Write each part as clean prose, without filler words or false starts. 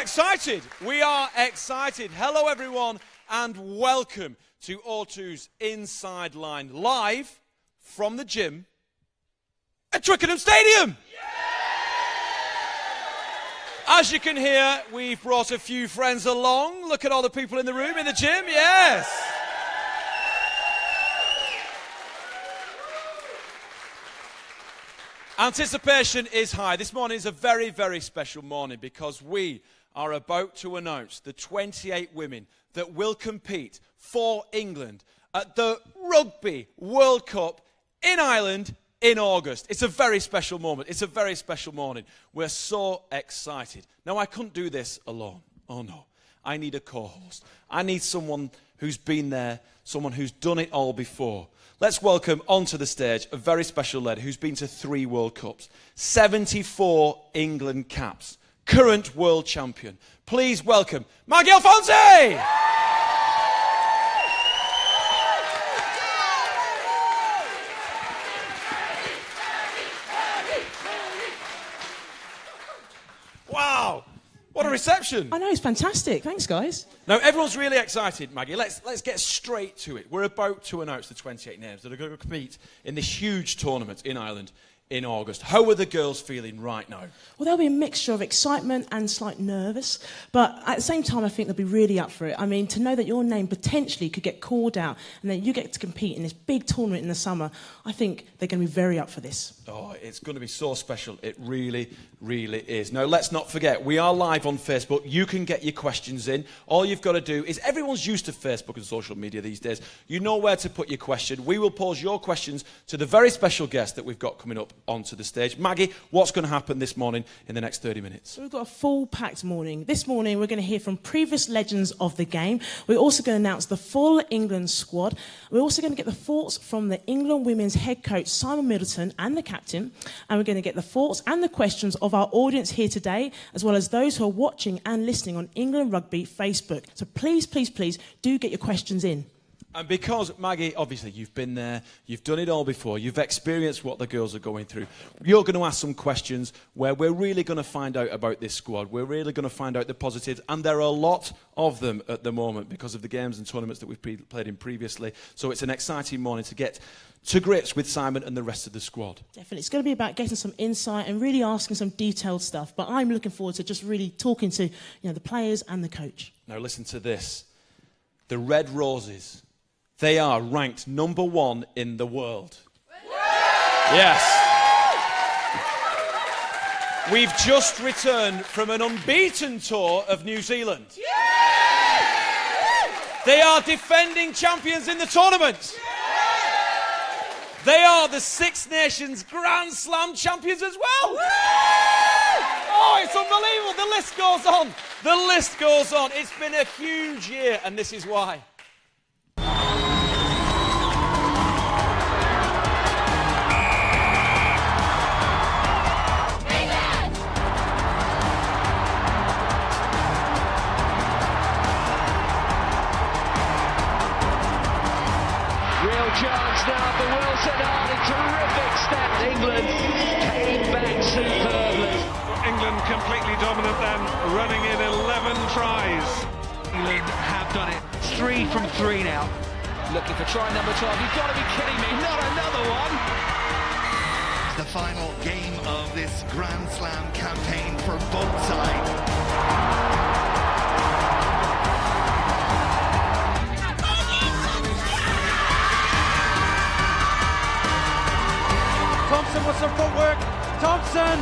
excited. We are excited. Hello, everyone, and welcome to O2's Inside Line, live from the gym at Twickenham Stadium. As you can hear, we've brought a few friends along. Look at all the people in the room in the gym. Yes. Anticipation is high. This morning is a very, very special morning because we are about to announce the 28 women that will compete for England at the Rugby World Cup in Ireland in August. It's a very special moment. It's a very special morning. We're so excited. Now, I couldn't do this alone. Oh, no. I need a co-host. I need someone who's been there, someone who's done it all before. Let's welcome onto the stage a very special lady who's been to 3 World Cups, 74 England caps, current world champion. Please welcome Maggie Alfonsi! Wow! What a reception. I know, it's fantastic. Thanks, guys. Now, everyone's really excited, Maggie. Let's get straight to it. We're about to announce the 28 names that are going to compete in this huge tournament in Ireland in August. How are the girls feeling right now? Well, there'll be a mixture of excitement and slight nervous, but at the same time, I think they'll be really up for it. I mean, to know that your name potentially could get called out and then you get to compete in this big tournament in the summer, I think they're going to be very up for this. Oh, it's going to be so special. It really, really is. Now, let's not forget, we are live on Facebook. You can get your questions in. All you've got to do is, everyone's used to Facebook and social media these days. You know where to put your question. We will pose your questions to the very special guest that we've got coming up onto the stage. Maggie, what's going to happen this morning in the next 30 minutes? So we've got a full packed morning. This morning we're going to hear from previous legends of the game. We're also going to announce the full England squad. We're also going to get the thoughts from the England women's head coach Simon Middleton and the captain, and we're going to get the thoughts and the questions of our audience here today, as well as those who are watching and listening on England Rugby Facebook. So please, please, please do get your questions in. And because, Maggie, obviously you've been there, you've done it all before, you've experienced what the girls are going through, you're going to ask some questions where we're really going to find out about this squad. We're really going to find out the positives, and there are a lot of them at the moment because of the games and tournaments that we've played in previously. So it's an exciting morning to get to grips with Simon and the rest of the squad. Definitely. It's going to be about getting some insight and really asking some detailed stuff. But I'm looking forward to just really talking to the players and the coach. Now listen to this. The Red Roses. They are ranked #1 in the world. Yes. We've just returned from an unbeaten tour of New Zealand. They are defending champions in the tournament. They are the Six Nations Grand Slam champions as well. Oh, it's unbelievable. The list goes on. The list goes on. It's been a huge year, and this is why. Chance now for Wilson. A terrific step. England came back superbly. England completely dominant then, running in 11 tries. England have done it. It's 3 from 3 now. Looking for try number 12. You've got to be kidding me. Not another one. The final game of this Grand Slam campaign for both sides. Thompson with some footwork. Thompson!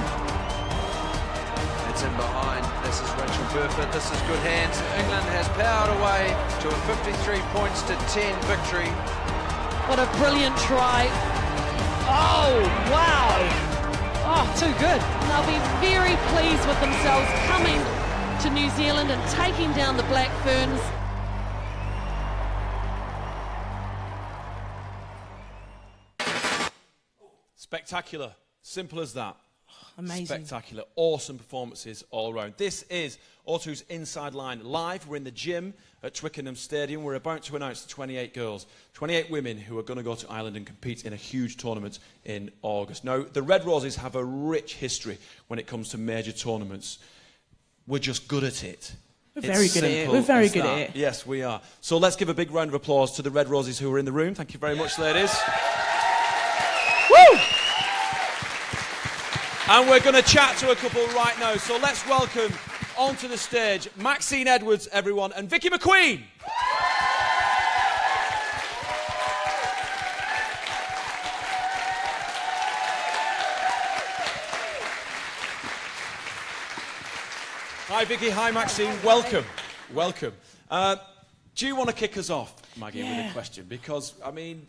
It's in behind. This is Rachael Burford. This is good hands. England has powered away to a 53 points to 10 victory. What a brilliant try. Oh, wow. Oh, too good. They'll be very pleased with themselves coming to New Zealand and taking down the Black Ferns. Spectacular. Simple as that. Amazing. Spectacular. Awesome performances all around. This is O2's Inside Line live. We're in the gym at Twickenham Stadium. We're about to announce the 28 girls, 28 women who are going to go to Ireland and compete in a huge tournament in August. Now, the Red Roses have a rich history when it comes to major tournaments. we're just good at it. We're very good at it. We're very good at it. Yes, we are. So let's give a big round of applause to the Red Roses who are in the room. Thank you very much, ladies. Woo! And we're going to chat to a couple right now. So let's welcome onto the stage Maxine Edwards, everyone, and Vicky McQueen. Hi, Vicky. Hi, Maxine. Welcome. Welcome. Do you want to kick us off, Maggie, with a question? Because, I mean,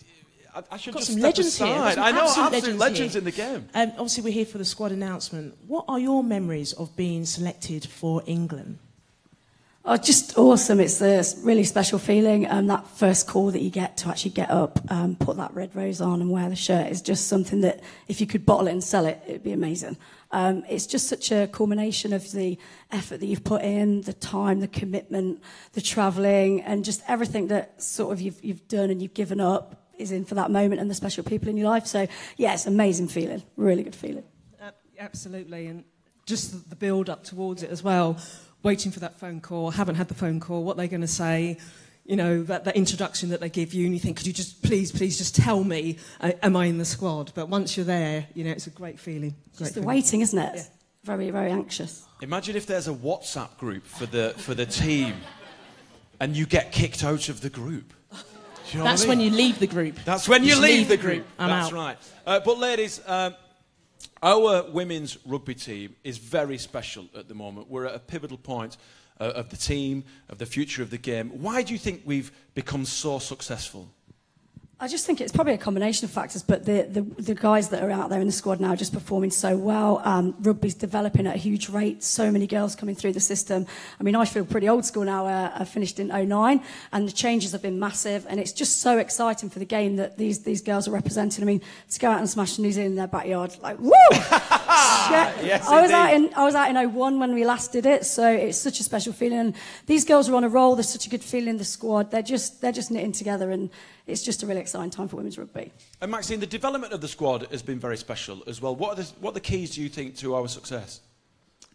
I should just step aside. I know, absolute legends in the game. Obviously, we're here for the squad announcement. What are your memories of being selected for England? Oh, just awesome. It's a really special feeling. That first call that you get to actually get up, put that red rose on and wear the shirt is just something that if you could bottle it and sell it, it'd be amazing. It's just such a culmination of the effort that you've put in, the time, the commitment, the travelling, and just everything that sort of you've done and you've given up is in for that moment and the special people in your life. So, yeah, it's an amazing feeling, really good feeling. Absolutely, and just the build-up towards it as well, waiting for that phone call, haven't had the phone call, what they're going to say, you know, that introduction that they give you, and you think, could you just, please just tell me, am I in the squad? But once you're there, you know, it's a great feeling. It's the waiting, isn't it? Yeah. Very, very anxious. Imagine if there's a WhatsApp group for the team and you get kicked out of the group. You know That's what I mean? When you leave the group. That's when you leave the group. That's out. Right. But ladies, our women's rugby team is very special at the moment. We're at a pivotal point of the team, of the future of the game. Why do you think we've become so successful? I just think it's probably a combination of factors, but the guys that are out there in the squad now are just performing so well. Rugby's developing at a huge rate. So many girls coming through the system. I mean, I feel pretty old school now. I finished in 2009, and the changes have been massive. And it's just so exciting for the game that these girls are representing. I mean, to go out and smash New Zealand in their backyard, like woo! Yes, I was out in 2001 when we last did it, so it's such a special feeling. And these girls are on a roll. There's such a good feeling in the squad. They're just knitting together, and it's just a really exciting time for women's rugby. And Maxine, the development of the squad has been very special as well. What are the keys, do you think, to our success?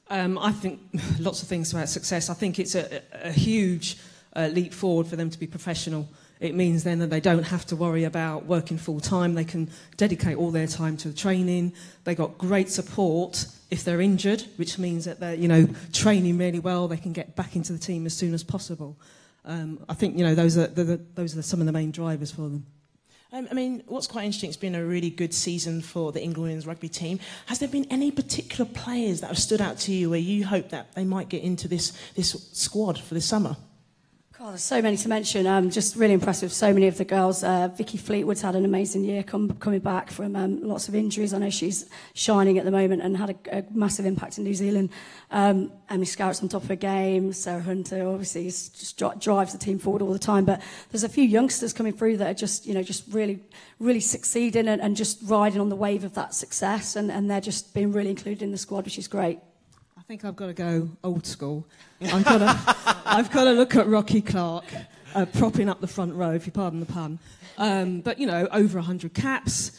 I think lots of things about success. I think it's a huge leap forward for them to be professional. It means then that they don't have to worry about working full time. They can dedicate all their time to the training. They got great support if they're injured, which means that they're, you know, training really well. They can get back into the team as soon as possible. I think, you know, those are some of the main drivers for them. I mean, what's quite interesting, it's been a really good season for the England women's rugby team. Has there been any particular players that have stood out to you where you hope that they might get into this squad for this summer? God, there's so many to mention. I'm just really impressed with so many of the girls. Vicky Fleetwood's had an amazing year coming back from lots of injuries. I know she's shining at the moment and had a massive impact in New Zealand. Emily Scout's on top of her game. Sarah Hunter obviously just drives the team forward all the time. But there's a few youngsters coming through that are just really, really succeeding and just riding on the wave of that success. And they're just being really included in the squad, which is great. I think I've got to go old school. I've got to look at Rochelle Clark propping up the front row, if you pardon the pun. But, you know, over 100 caps.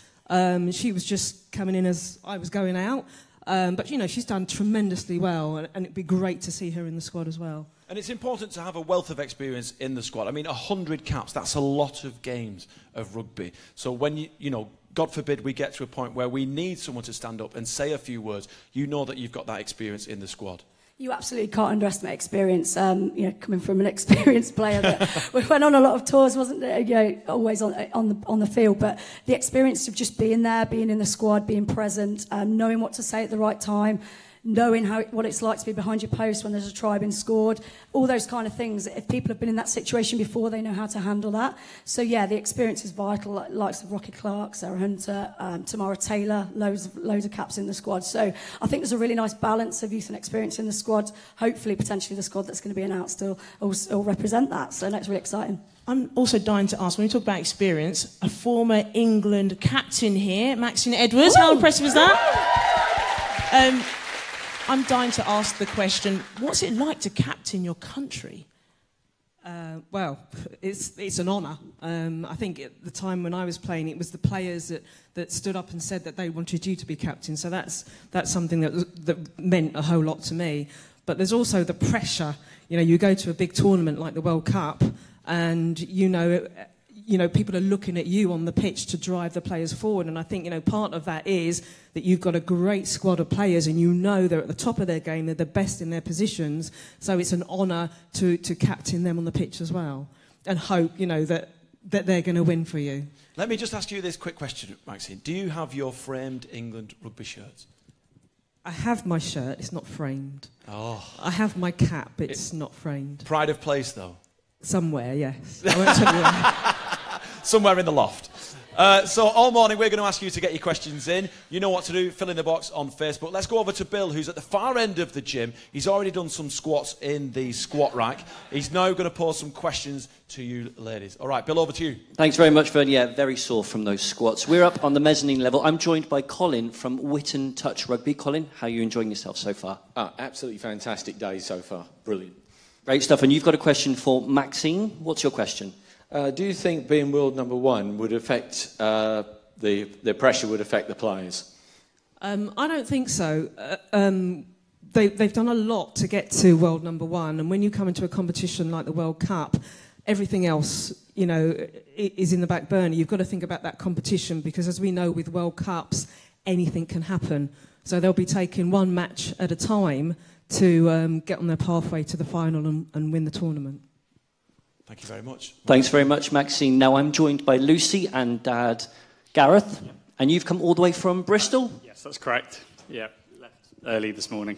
She was just coming in as I was going out. But, you know, she's done tremendously well, and it'd be great to see her in the squad as well. And it's important to have a wealth of experience in the squad. I mean, 100 caps, that's a lot of games of rugby. So when, you know, God forbid we get to a point where we need someone to stand up and say a few words, you know that you've got that experience in the squad. You absolutely can't underestimate experience. You know, coming from an experienced player that we went on a lot of tours, wasn't you know, always on the field, but the experience of just being there, being in the squad, being present, knowing what to say at the right time, knowing what it's like to be behind your post when there's a try being scored, all those kind of things. If people have been in that situation before, they know how to handle that. So, yeah, the experience is vital, like likes of Rachael Clark, Sarah Hunter, Tamara Taylor, loads of caps in the squad. So I think there's a really nice balance of youth and experience in the squad. Hopefully, potentially, the squad that's going to be announced will represent that. So that's really exciting. I'm also dying to ask, when we talk about experience, a former England captain here, Maxine Edwards. Woo! How impressive is that? I'm dying to ask the question, what's it like to captain your country? Well, it's an honour. I think at the time when I was playing, it was the players that stood up and said that they wanted you to be captain. So that's something that meant a whole lot to me. But there's also the pressure. You know, you go to a big tournament like the World Cup, and you know, people are looking at you on the pitch to drive the players forward. And I think, you know, part of that is that you've got a great squad of players and you know they're at the top of their game, they're the best in their positions. So it's an honour to captain them on the pitch as well. And hope, you know, that they're going to win for you. Let me just ask you this quick question, Maxine. Do you have your framed England rugby shirts? I have my shirt, it's not framed. Oh. I have my cap, it's not framed. Pride of place, though? Somewhere, yes. I won't tell you where. Somewhere in the loft. So all morning we're going to ask you to get your questions in. You know what to do, fill in the box on Facebook. Let's go over to Bill, who's at the far end of the gym. He's already done some squats in the squat rack. He's now going to pose some questions to you ladies. All right, Bill, over to you. Thanks very much, Vern. Yeah, very sore from those squats. We're up on the mezzanine level. I'm joined by Colin from Whitton Touch Rugby. Colin, how are you enjoying yourself so far? Absolutely fantastic day so far. Brilliant. Great stuff. And you've got a question for Maxine. What's your question? Do you think being world number one would affect the pressure would affect the players? I don't think so. They've done a lot to get to world number one, and when you come into a competition like the World Cup, everything else, you know, is in the back burner. You've got to think about that competition because, as we know, with World Cups, anything can happen. So they'll be taking one match at a time to get on their pathway to the final and win the tournament. Thank you very much. Thanks very much, Maxine. Now I'm joined by Lucy and Dad Gareth, and you've come all the way from Bristol? Yes, that's correct. Yeah, left early this morning.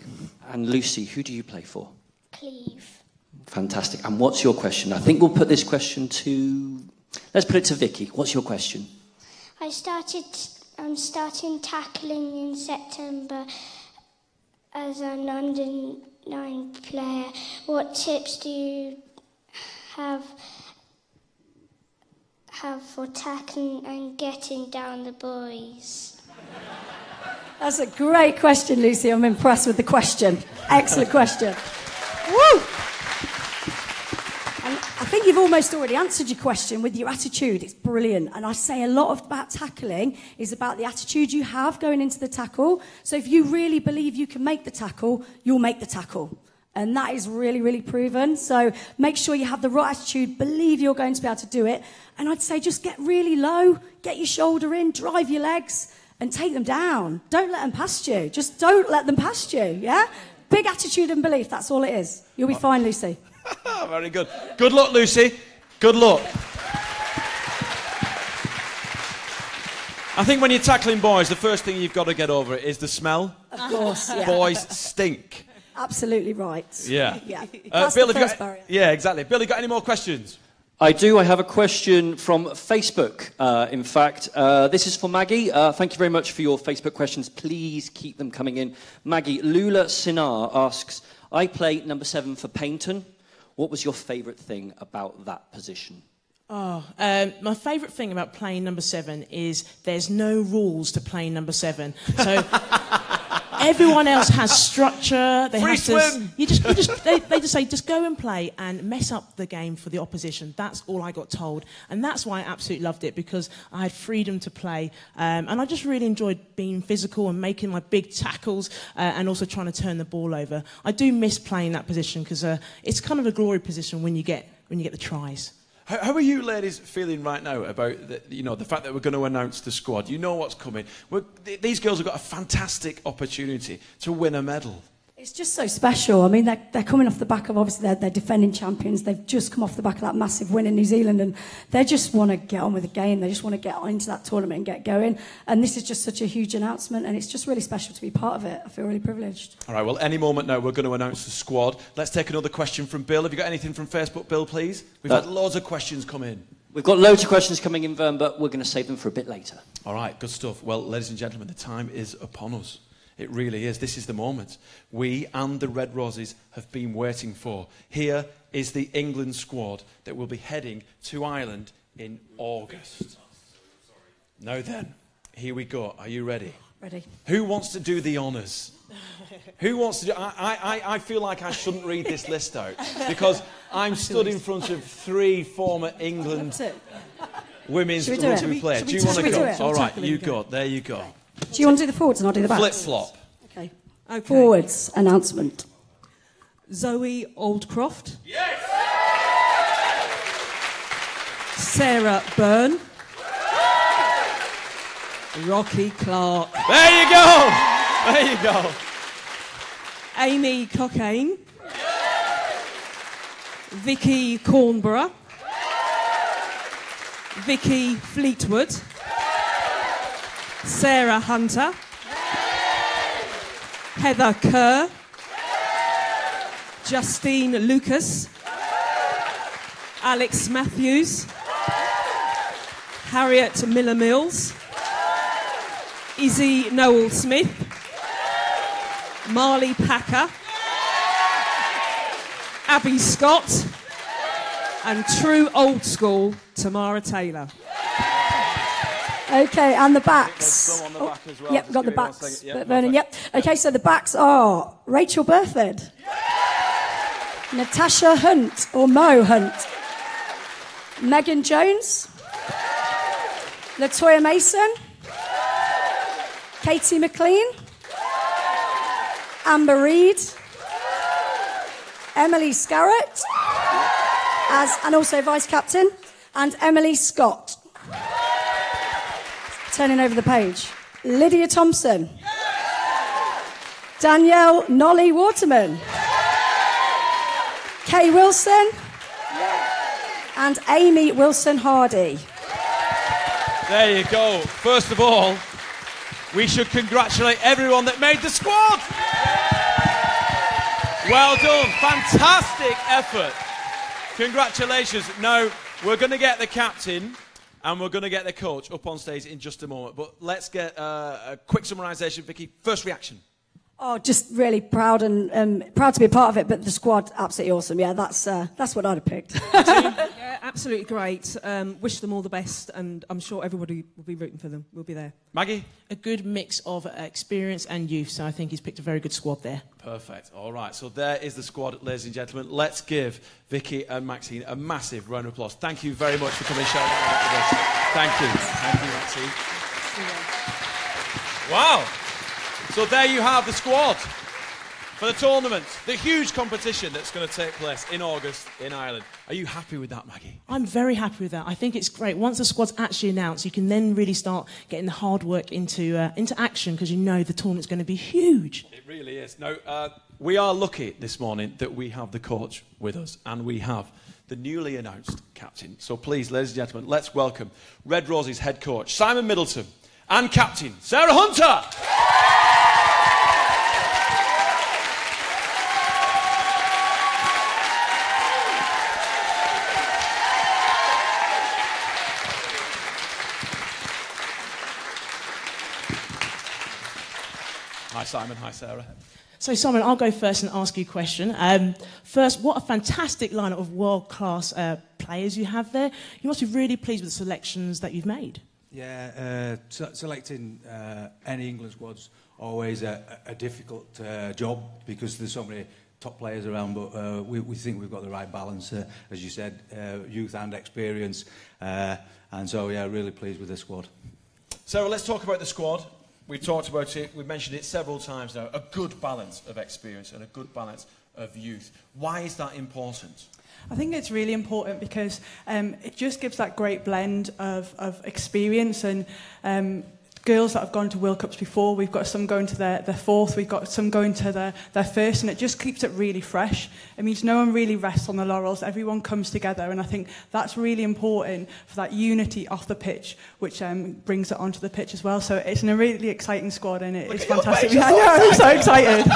And Lucy, who do you play for? Cleve. Fantastic. And what's your question? I think we'll put this question to... Let's put it to Vicky. What's your question? I'm starting tackling in September as an under-9 player. What tips do you have for tackling and getting down the boys? That's a great question, Lucy. I'm impressed with the question. Excellent question. Woo! And I think you've almost already answered your question with your attitude. It's brilliant. And I say a lot about tackling is about the attitude you have going into the tackle. So if you really believe you can make the tackle, you'll make the tackle. And that is really, really proven. So make sure you have the right attitude, believe you're going to be able to do it. And I'd say just get really low, get your shoulder in, drive your legs, and take them down. Don't let them past you. Just don't let them past you, yeah? Big attitude and belief, that's all it is. You'll be fine, Lucy. Very good. Good luck, Lucy. Good luck. I think when you're tackling boys, the first thing you've got to get over is the smell. Of course, yeah. Boys stink. Absolutely right. Yeah. Yeah. That's Bill, the first barrier. Yeah, exactly. Bill, you got any more questions? I do. I have a question from Facebook, in fact. This is for Maggie. Thank you very much for your Facebook questions. Please keep them coming in. Maggie, Lula Sinar asks, I play number 7 for Paignton. What was your favourite thing about that position? My favourite thing about playing number 7 is there's no rules to playing number 7. So everyone else has structure. They Free have swim. They just say just go and play and mess up the game for the opposition. That's all I got told, and that's why I absolutely loved it because I had freedom to play, and I just really enjoyed being physical and making my big tackles and also trying to turn the ball over. I do miss playing that position because it's kind of a glory position when you get the tries. How are you ladies feeling right now about the fact that we're going to announce the squad? You know what's coming. These girls have got a fantastic opportunity to win a medal. It's just so special. I mean, they're coming off the back of, obviously, they're defending champions. They've just come off the back of that massive win in New Zealand, and they just want to get on with the game. They just want to get into that tournament and get going. And this is just such a huge announcement, and it's just really special to be part of it. I feel really privileged. All right, well, any moment now, we're going to announce the squad. Let's take another question from Bill. Have you got anything from Facebook, Bill, please? We've had loads of questions come in. We've got loads of questions coming in, Vern, but we're going to save them for a bit later. All right, good stuff. Well, ladies and gentlemen, the time is upon us. It really is. This is the moment we and the Red Roses have been waiting for. Here is the England squad that will be heading to Ireland in August. Now then, here we go. Are you ready? Ready. Who wants to do the honours? Who wants to do... I feel like I shouldn't read this list out because I'm stood in front of 3 former England women's rugby players. Do you want to go? All right, you go. There you go. Do you want to do the forwards and I'll do the backs? Flip-flop. Okay. Forwards announcement. Zoe Oldcroft. Yes! Sarah Byrne. Rochelle Clark. There you go! There you go. Amy Cockayne. Vicky Cornborough. Vicky Fleetwood. Sarah Hunter. Heather Kerr. Justine Lucas. Alex Matthews. Harriet Miller-Mills. Izzy Noel-Smith. Marley Packer. Abby Scott. And true old school, Tamara Taylor. Okay, and the backs. Some on the back as well. Yep, got the backs. Yep, Vernon, yep. Okay, so the backs are Rachael Burford. Natasha Hunt, or Mo Hunt. Megan Jones. Latoya Mason. Katie McLean. Amber Reid. Emily Scarrett. And also vice captain. And Emily Scott. Turning over the page. Lydia Thompson. Danielle Nolly Waterman. Kay Wilson. And Amy Wilson Hardy. There you go. First of all, we should congratulate everyone that made the squad. Well done. Fantastic effort. Congratulations. Now, we're going to get the captain and we're going to get the coach up on stage in just a moment. But let's get a quick summarisation. Vicky, first reaction. Oh, just really proud and proud to be a part of it. But the squad, absolutely awesome. Yeah, that's what I'd have picked. Yeah, absolutely great. Wish them all the best, and I'm sure everybody will be rooting for them. We'll be there. Maggie? A good mix of experience and youth, so I think he's picked a very good squad there. Perfect. All right, so there is the squad, ladies and gentlemen. Let's give Vicky and Maxine a massive round of applause. Thank you very much for coming and shouting out with us. Thank you. Thank you, Maxine. Wow. So there you have the squad for the tournament, the huge competition that's going to take place in August in Ireland. Are you happy with that, Maggie? I'm very happy with that. I think it's great. Once the squad's actually announced, you can then really start getting the hard work into action, because you know the tournament's going to be huge. It really is. Now, we are lucky this morning that we have the coach with us, and we have the newly announced captain. So please, ladies and gentlemen, let's welcome Red Roses head coach Simon Middleton and captain Sarah Hunter. Hi, Simon. Hi, Sarah. So, Simon, I'll go first and ask you a question. First, what a fantastic lineup of world-class players you have there. You must be really pleased with the selections that you've made. Yeah, selecting any England squad's always a difficult job, because there's so many top players around, but we think we've got the right balance, as you said, youth and experience. And so, yeah, really pleased with the squad. Sarah, let's talk about the squad. We've talked about it, we've mentioned it several times now, a good balance of experience and a good balance of youth. Why is that important? I think it's really important because it just gives that great blend of experience, and girls that have gone to World Cups before, we've got some going to their fourth, we've got some going to their first, and it just keeps it really fresh. It means no one really rests on the laurels, everyone comes together, and I think that's really important for that unity off the pitch, which brings it onto the pitch as well. So it's a really exciting squad, and it's fantastic. I know, I'm so excited.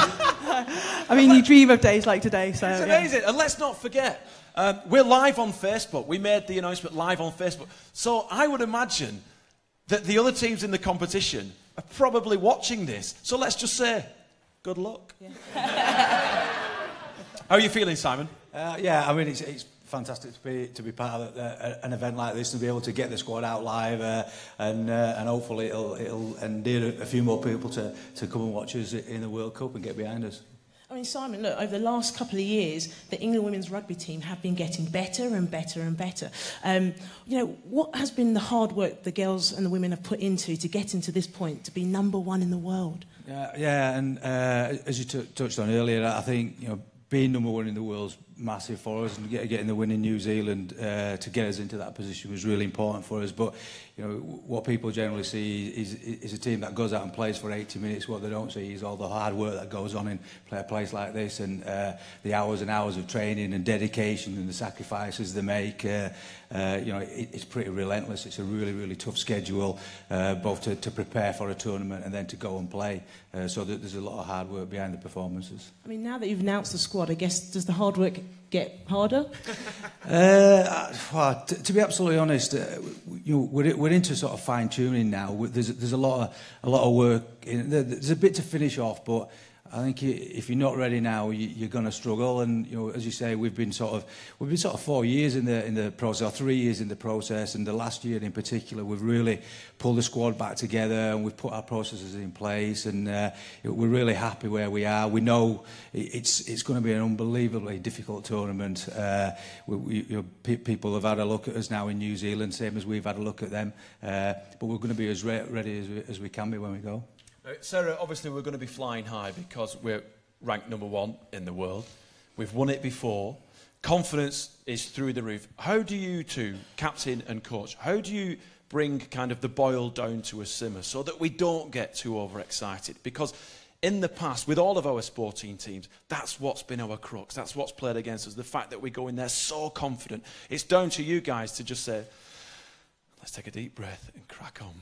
I mean, you dream of days like today. So it's amazing. Yeah. And let's not forget, we're live on Facebook. We made the announcement live on Facebook. So I would imagine that the other teams in the competition are probably watching this. So let's just say, good luck. Yeah. How are you feeling, Simon? Yeah, I mean, it's fantastic to be part of an event like this and be able to get the squad out live, and hopefully it'll endear a few more people to come and watch us in the World Cup and get behind us. I mean, Simon, look, over the last couple of years, the England women's rugby team have been getting better and better and better. You know, what has been the hard work the girls and the women have put into to get into this point, to be number one in the world? Yeah, and as you touched on earlier, I think, you know, being number one in the world's massive for us, and getting the win in New Zealand to get us into that position was really important for us. But you know, what people generally see is a team that goes out and plays for 80 minutes. What they don't see is all the hard work that goes on in a place like this, and the hours and hours of training and dedication and the sacrifices they make. You know, it's pretty relentless. It's a really, really tough schedule, both to prepare for a tournament and then to go and play. So there's a lot of hard work behind the performances. I mean, now that you've announced the squad, I guess, does the hard work get harder? Well, to be absolutely honest, you know, we're into sort of fine tuning now. There's a lot of work. There's a bit to finish off, but I think if you're not ready now, you're going to struggle. And you know, as you say, we've been sort of 4 years in the process, or 3 years in the process, and the last year in particular, we've really pulled the squad back together and we've put our processes in place, and we're really happy where we are. We know it's going to be an unbelievably difficult tournament. You know, people have had a look at us now in New Zealand, same as we've had a look at them, but we're going to be as ready as we can be when we go. Sarah, obviously we're going to be flying high because we're ranked number one in the world. We've won it before. Confidence is through the roof. How do you two, captain and coach, how do you bring kind of the boil down to a simmer so that we don't get too overexcited? Because in the past, with all of our sporting teams, that's what's been our crux. That's what's played against us. The fact that we go in there so confident. It's down to you guys to just say, let's take a deep breath and crack on.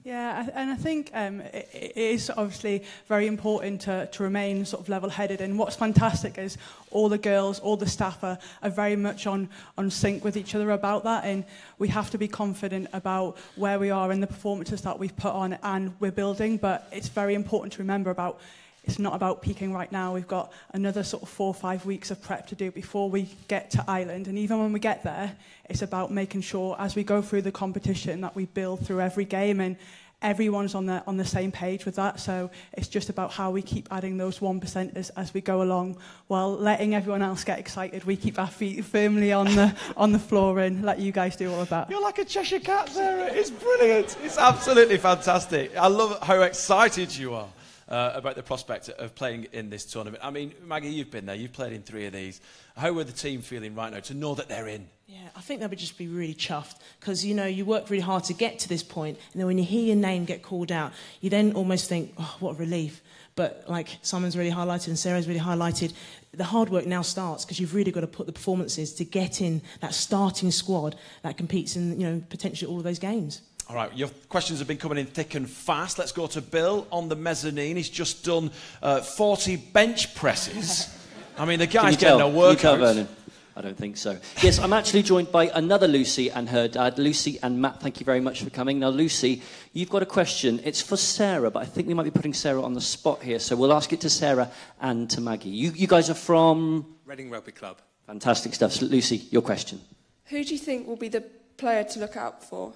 Yeah, and I think it is obviously very important to remain sort of level-headed. And what's fantastic is all the girls, all the staff are very much on sync with each other about that. And we have to be confident about where we are and the performances that we've put on and we're building. But it's very important to remember about it's not about peaking right now. We've got another sort of 4 or 5 weeks of prep to do before we get to Ireland. And even when we get there, it's about making sure as we go through the competition that we build through every game, and everyone's on the same page with that. So it's just about how we keep adding those 1% as we go along, while letting everyone else get excited. We keep our feet firmly on the floor and let you guys do all of that. You're like a Cheshire cat, Sarah. It's brilliant. It's absolutely fantastic. I love how excited you are about the prospect of playing in this tournament. I mean, Maggie, you've been there. You've played in 3 of these. How are the team feeling right now to know that they're in? Yeah, I think they would just be really chuffed because, you know, you work really hard to get to this point, and then when you hear your name get called out, you then almost think, oh, what a relief. But like Simon's really highlighted and Sarah's really highlighted, the hard work now starts because you've really got to put the performances to get in that starting squad that competes in, you know, potentially all of those games. All right, your questions have been coming in thick and fast. Let's go to Bill on the mezzanine. He's just done 40 bench presses. I mean, the guy's getting a workout. Can you tell, Vernon? I don't think so. Yes, I'm actually joined by another Lucy and her dad. Lucy and Matt, thank you very much for coming. Now, Lucy, you've got a question. It's for Sarah, but I think we might be putting Sarah on the spot here, so we'll ask it to Sarah and to Maggie. You guys are from? Reading Rugby Club. Fantastic stuff. So, Lucy, your question. Who do you think will be the player to look out for?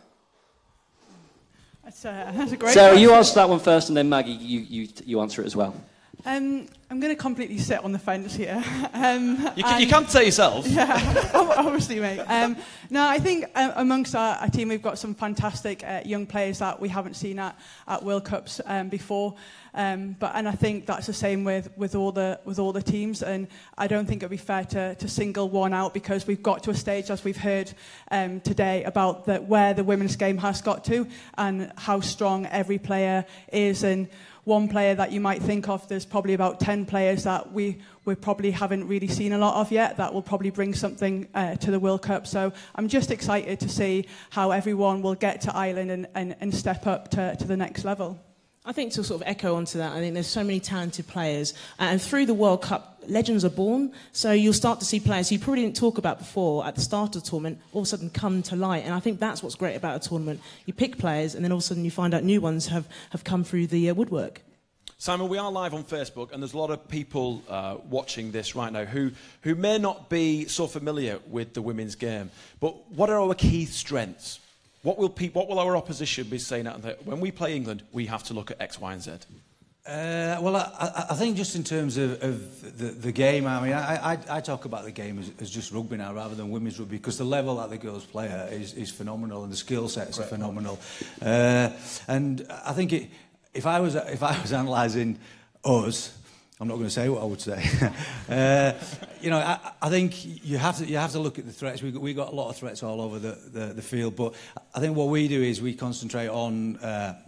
That's a great Sarah, question. you answer that one first, and then Maggie, you answer it as well. I'm going to completely sit on the fence here. You can't say yourself. Yeah, obviously, mate. No, I think amongst our team, we've got some fantastic young players that we haven't seen at World Cups before. And I think that's the same with all the teams. And I don't think it'd be fair to single one out, because we've got to a stage, as we've heard today, about where the women's game has got to and how strong every player is. And one player that you might think of, there's probably about 10 players that we probably haven't really seen a lot of yet that will probably bring something to the World Cup. So I'm just excited to see how everyone will get to Ireland and step up to the next level. I think to sort of echo onto that, I think there's so many talented players, and through the World Cup, legends are born. So you'll start to see players you probably didn't talk about before at the start of the tournament all of a sudden come to light. And I think that's what's great about a tournament. You pick players, and then all of a sudden you find out new ones have come through the woodwork. Simon, we are live on Facebook, and there's a lot of people watching this right now who may not be so familiar with the women's game. But what are our key strengths? What will our opposition be saying out there? When we play England, we have to look at X, Y, and Z. Well, I think just in terms of the game, I mean, I talk about the game as just rugby now rather than women's rugby, because the level that the girls play at is phenomenal, and the skill sets are phenomenal. And I think if I was analysing us, I'm not going to say what I would say. You know, I think you have to look at the threats. We got a lot of threats all over the field, but I think what we do is we concentrate on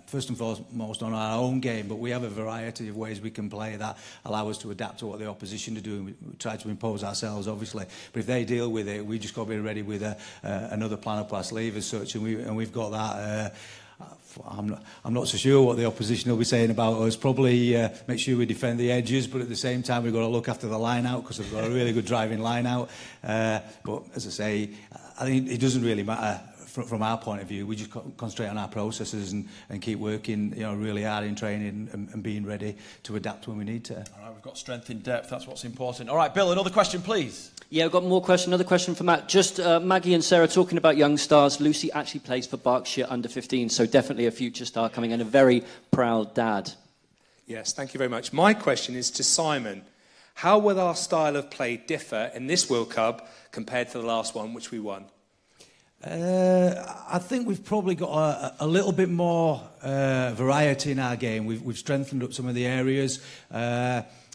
first and foremost on our own game. But we have a variety of ways we can play that allow us to adapt to what the opposition are doing. We try to impose ourselves, obviously. But if they deal with it, we just got to be ready with another plan up our sleeve as such, and we've got that. I'm not so sure what the opposition will be saying about us. Probably make sure we defend the edges, but at the same time we've got to look after the line out because they've got a really good driving line out. But as I say, I think it doesn't really matter from our point of view. We just concentrate on our processes and keep working, you know, really hard in training and being ready to adapt when we need to. All right, we've got strength in depth. That's what's important. All right, Bill, another question, please. Yeah, we've got more question. Another question from Matt. Just Maggie and Sarah talking about young stars. Lucy actually plays for Berkshire under 15, so definitely a future star coming and a very proud dad. Yes, thank you very much. My question is to Simon. How will our style of play differ in this World Cup compared to the last one, which we won? I think we've probably got a little bit more variety in our game. We've strengthened up some of the areas.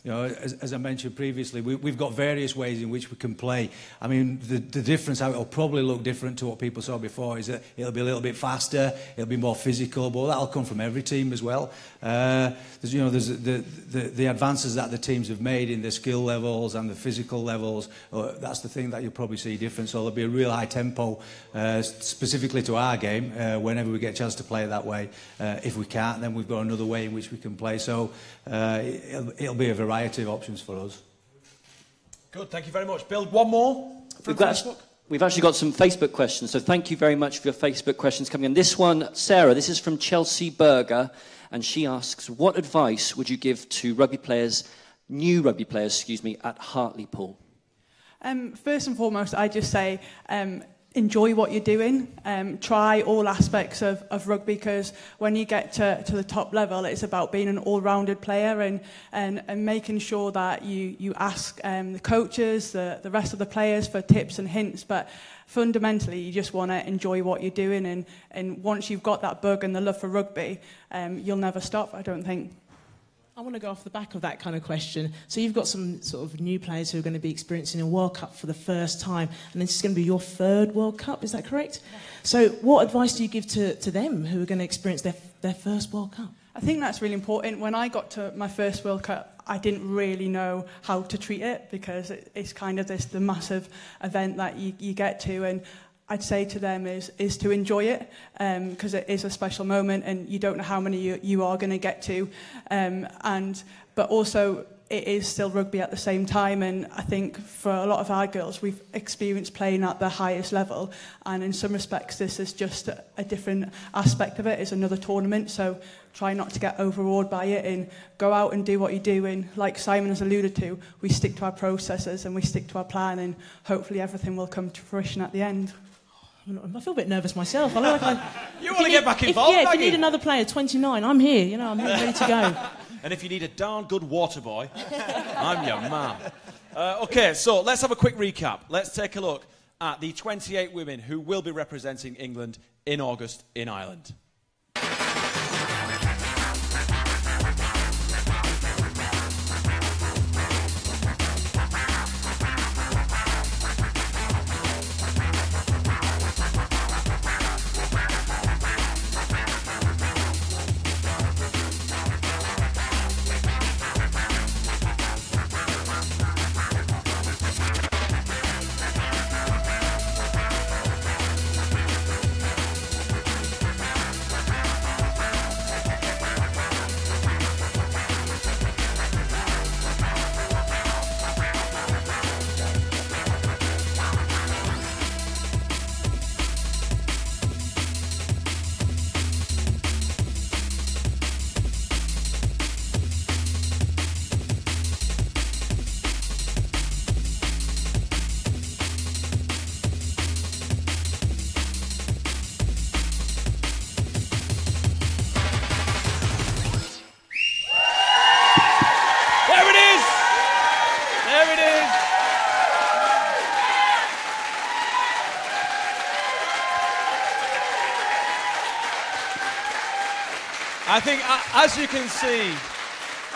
You know, as I mentioned previously, we've got various ways in which we can play. I mean, the difference, how it'll probably look different to what people saw before, is that it'll be a little bit faster, it'll be more physical, but that'll come from every team as well. There's the advances that the teams have made in their skill levels and the physical levels. That's the thing that you'll probably see different. So there'll be a real high tempo, specifically to our game, whenever we get a chance to play it that way. If we can't, then we've got another way in which we can play. So it'll be a variety of options for us. Good, thank you very much. Bill, one more from Facebook. We've actually got some Facebook questions, so thank you very much for your Facebook questions coming in. This one, Sarah, this is from Chelsea Berger, and she asks, what advice would you give to new rugby players, at Hartlepool? First and foremost, I just say enjoy what you're doing. Try all aspects of rugby, because when you get to the top level, it's about being an all-rounded player and making sure that you ask the coaches, the rest of the players for tips and hints. But fundamentally, you just want to enjoy what you're doing. And once you've got that bug and the love for rugby, you'll never stop, I don't think. I want to go off the back of that kind of question. So you've got some sort of new players who are going to be experiencing a World Cup for the first time, and this is going to be your third World Cup, is that correct? Yeah. So what advice do you give to them who are going to experience their first World Cup? I think that's really important. When I got to my first World Cup, I didn't really know how to treat it, because it's kind of the massive event that you get to, and I'd say to them is to enjoy it, because it is a special moment and you don't know how many you are going to get to. But also it is still rugby at the same time, and I think for a lot of our girls, we've experienced playing at the highest level, and in some respects this is just a different aspect of it. It's another tournament, so try not to get overawed by it and go out and do what you do. And like Simon has alluded to, we stick to our processes and we stick to our plan, and hopefully everything will come to fruition at the end. I feel a bit nervous myself. I like you want to get back involved, if you need another player, 29, I'm here. I'm here ready to go. And if you need a darn good water boy, I'm your man. OK, so let's have a quick recap. Let's take a look at the 28 women who will be representing England in August in Ireland. I think, as you can see,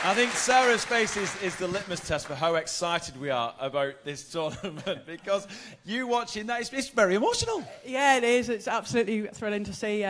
I think Sarah's face is the litmus test for how excited we are about this tournament, because you watching that, it's very emotional. Yeah, it is. It's absolutely thrilling to see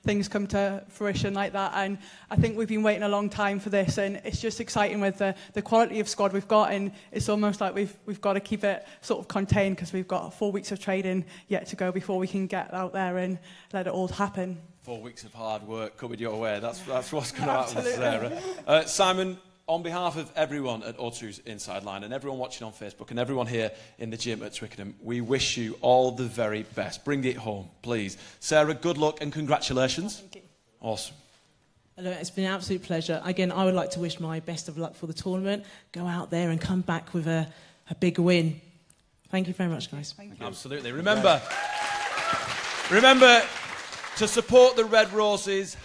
things come to fruition like that, and I think we've been waiting a long time for this, and it's just exciting with the quality of squad we've got, and it's almost like we've got to keep it sort of contained, because we've got 4 weeks of training yet to go before we can get out there and let it all happen. 4 weeks of hard work coming your way. That's what's going to happen with Sarah. Simon, on behalf of everyone at O2's Inside Line and everyone watching on Facebook and everyone here in the gym at Twickenham, we wish you all the very best. Bring it home, please. Sarah, good luck and congratulations. Thank you. Awesome. Look, it's been an absolute pleasure. Again, I would like to wish my best of luck for the tournament. Go out there and come back with a big win. Thank you very much, guys. Thank you. Absolutely. Remember, to support the Red Roses,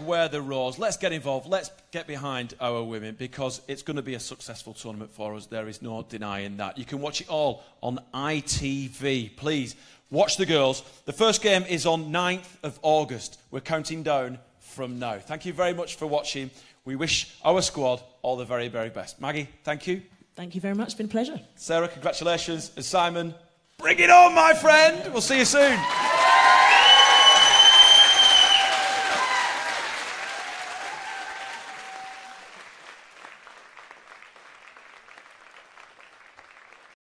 #Wear the Rose. Let's get involved. Let's get behind our women, because it's going to be a successful tournament for us. There is no denying that. You can watch it all on ITV. Please watch the girls. The first game is on 9th of August. We're counting down from now. Thank you very much for watching. We wish our squad all the very, very best. Maggie, thank you. Thank you very much. It's been a pleasure. Sarah, congratulations. And Simon, bring it on, my friend. We'll see you soon.